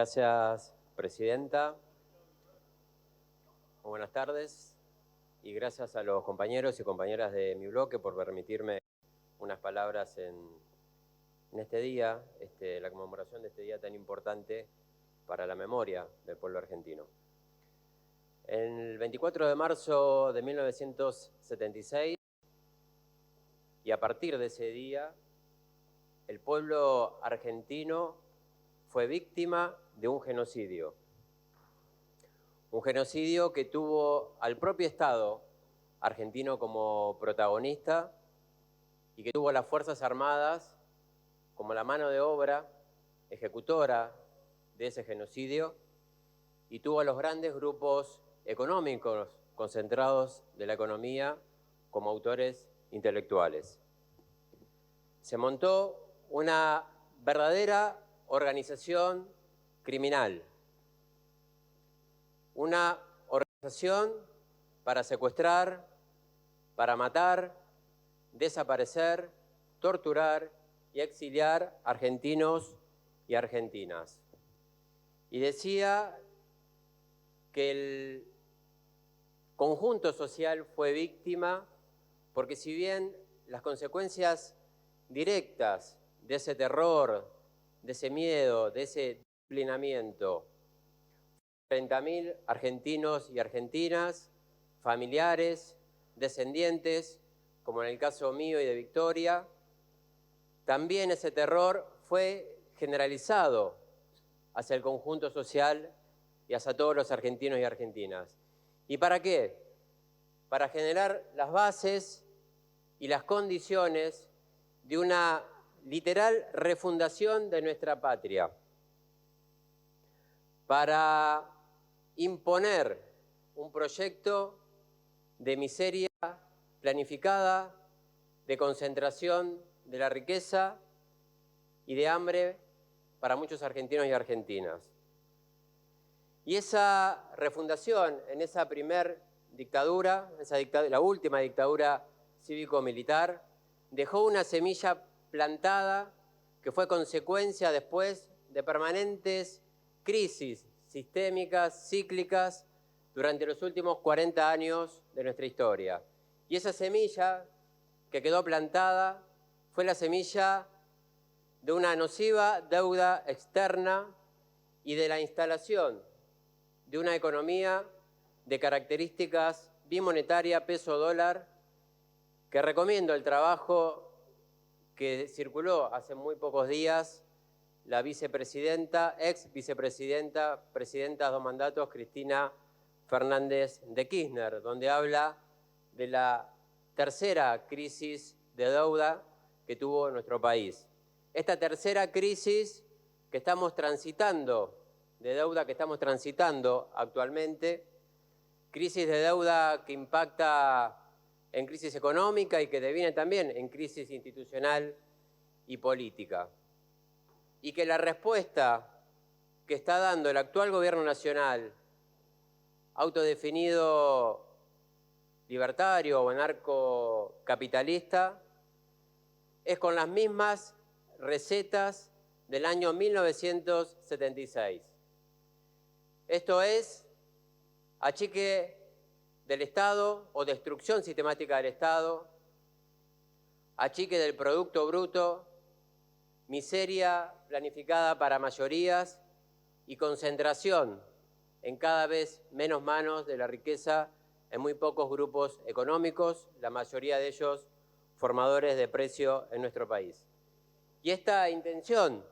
Gracias, Presidenta. Muy buenas tardes y gracias a los compañeros y compañeras de mi bloque por permitirme unas palabras en este día, la conmemoración de este día tan importante para la memoria del pueblo argentino. El 24 de marzo de 1976, y a partir de ese día, el pueblo argentino fue víctima de un genocidio. Un genocidio que tuvo al propio Estado argentino como protagonista y que tuvo a las Fuerzas Armadas como la mano de obra ejecutora de ese genocidio y tuvo a los grandes grupos económicos concentrados de la economía como autores intelectuales. Se montó una verdadera organización criminal, una organización para secuestrar, para matar, desaparecer, torturar y exiliar argentinos y argentinas. Y decía que el conjunto social fue víctima porque si bien las consecuencias directas de ese terror, de ese miedo, de ese disciplinamiento, 30.000 argentinos y argentinas, familiares, descendientes, como en el caso mío y de Victoria, también ese terror fue generalizado hacia el conjunto social y hacia todos los argentinos y argentinas. ¿Y para qué? Para generar las bases y las condiciones de una literal refundación de nuestra patria, para imponer un proyecto de miseria planificada, de concentración de la riqueza y de hambre para muchos argentinos y argentinas. Y esa refundación en esa primer dictadura, la última dictadura cívico-militar, dejó una semilla plantada que fue consecuencia después de permanentes crisis sistémicas, cíclicas, durante los últimos 40 años de nuestra historia. Y esa semilla que quedó plantada fue la semilla de una nociva deuda externa y de la instalación de una economía de características bimonetaria peso-dólar, que recomiendo el trabajo que circuló hace muy pocos días la vicepresidenta, ex vicepresidenta, presidenta de 2 mandatos, Cristina Fernández de Kirchner, donde habla de la tercera crisis de deuda que tuvo nuestro país. Esta tercera crisis que estamos transitando, de deuda que estamos transitando actualmente, crisis de deuda que impacta en crisis económica y que deviene también en crisis institucional y política. Y que la respuesta que está dando el actual gobierno nacional, autodefinido libertario o anarcocapitalista, es con las mismas recetas del año 1976. Esto es achique del Estado o destrucción sistemática del Estado, achique del Producto Bruto, miseria planificada para mayorías y concentración en cada vez menos manos de la riqueza en muy pocos grupos económicos, la mayoría de ellos formadores de precio en nuestro país. Y esta intención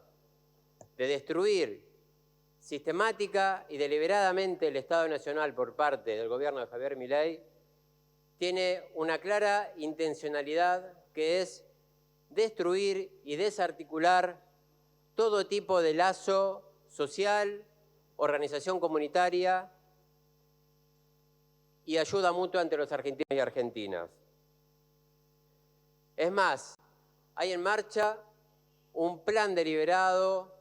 de destruir sistemática y deliberadamente el Estado Nacional por parte del gobierno de Javier Milei tiene una clara intencionalidad que es destruir y desarticular todo tipo de lazo social, organización comunitaria y ayuda mutua entre los argentinos y argentinas. Es más, hay en marcha un plan deliberado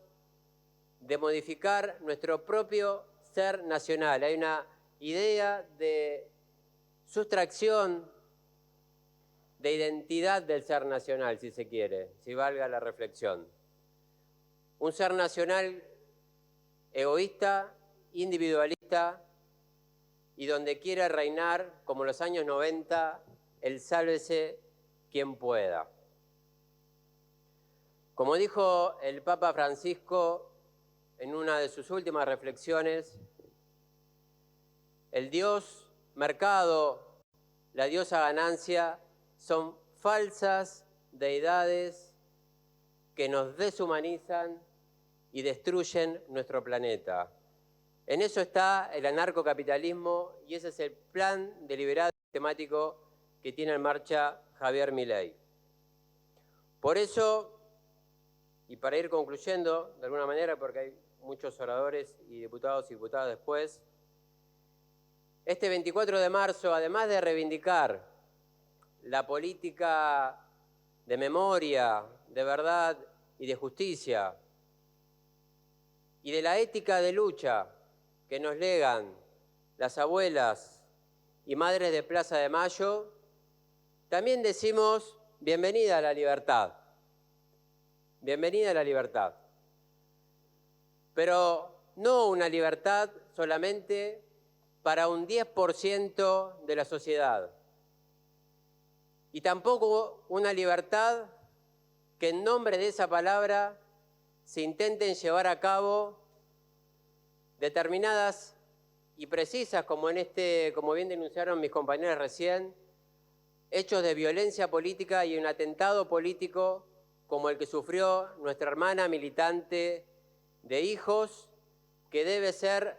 de modificar nuestro propio ser nacional. Hay una idea de sustracción de identidad del ser nacional, si se quiere, si valga la reflexión. Un ser nacional egoísta, individualista y donde quiera reinar, como en los años 90, el sálvese quien pueda. Como dijo el Papa Francisco en una de sus últimas reflexiones, el dios mercado, la diosa ganancia, son falsas deidades que nos deshumanizan y destruyen nuestro planeta. En eso está el anarcocapitalismo y ese es el plan deliberado y sistemático que tiene en marcha Javier Milei. Por eso, y para ir concluyendo de alguna manera, porque hay muchos oradores y diputados y diputadas después, este 24 de marzo, además de reivindicar la política de memoria, de verdad y de justicia, y de la ética de lucha que nos legan las abuelas y madres de Plaza de Mayo, también decimos bienvenida a la libertad. Bienvenida a la libertad. Pero no una libertad solamente para un 10% de la sociedad. Y tampoco una libertad que en nombre de esa palabra se intenten llevar a cabo determinadas y precisas, como bien denunciaron mis compañeros recién, hechos de violencia política y un atentado político como el que sufrió nuestra hermana militante de Hijos, que debe ser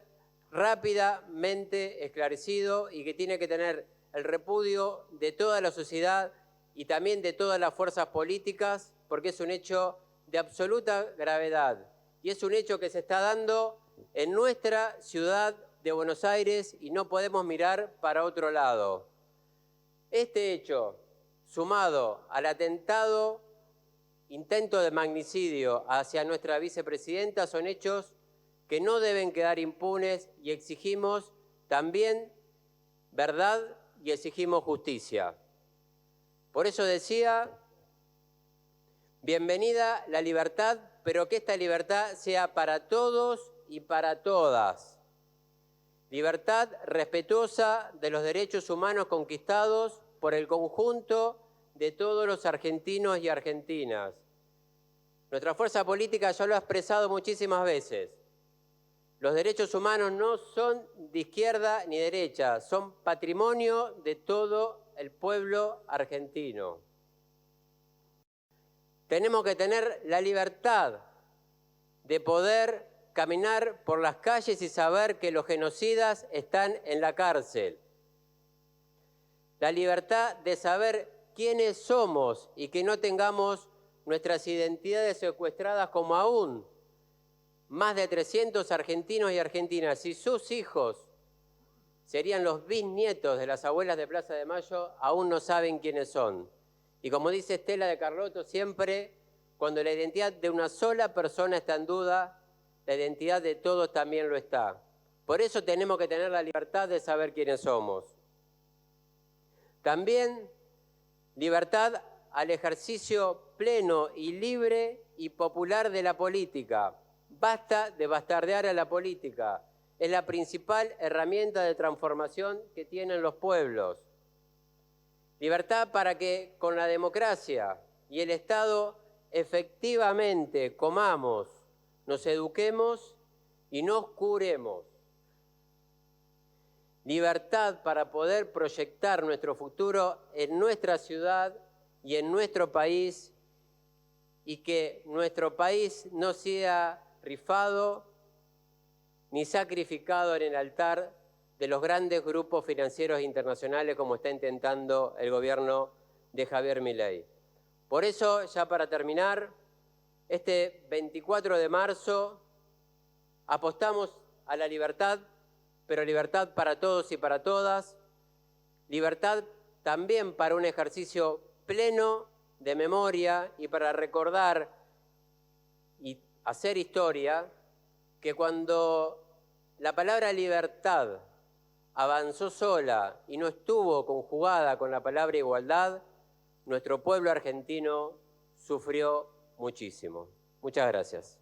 rápidamente esclarecido y que tiene que tener el repudio de toda la sociedad y también de todas las fuerzas políticas, porque es un hecho de absoluta gravedad y es un hecho que se está dando en nuestra ciudad de Buenos Aires y no podemos mirar para otro lado. Este hecho, sumado al intento de magnicidio hacia nuestra vicepresidenta, son hechos que no deben quedar impunes y exigimos también verdad y exigimos justicia. Por eso decía, bienvenida la libertad, pero que esta libertad sea para todos y para todas. Libertad respetuosa de los derechos humanos conquistados por el conjunto de todos los argentinos y argentinas. Nuestra fuerza política ya lo ha expresado muchísimas veces. Los derechos humanos no son de izquierda ni derecha, son patrimonio de todo el pueblo argentino. Tenemos que tener la libertad de poder caminar por las calles y saber que los genocidas están en la cárcel. La libertad de saber quiénes somos y que no tengamos nuestras identidades secuestradas como aún más de 300 argentinos y argentinas y sus hijos serían los bisnietos de las abuelas de Plaza de Mayo, aún no saben quiénes son. Y como dice Estela de Carlotto siempre, cuando la identidad de una sola persona está en duda, la identidad de todos también lo está. Por eso tenemos que tener la libertad de saber quiénes somos. También libertad al ejercicio pleno y libre y popular de la política. Basta de bastardear a la política. Es la principal herramienta de transformación que tienen los pueblos. Libertad para que con la democracia y el Estado efectivamente comamos, nos eduquemos y nos curemos. Libertad para poder proyectar nuestro futuro en nuestra ciudad y en nuestro país y que nuestro país no sea rifado ni sacrificado en el altar de los grandes grupos financieros internacionales como está intentando el gobierno de Javier Milei. Por eso, ya para terminar, este 24 de marzo apostamos a la libertad, pero libertad para todos y para todas, libertad también para un ejercicio pleno de memoria y para recordar y hacer historia que cuando la palabra libertad avanzó sola y no estuvo conjugada con la palabra igualdad, nuestro pueblo argentino sufrió muchísimo. Muchas gracias.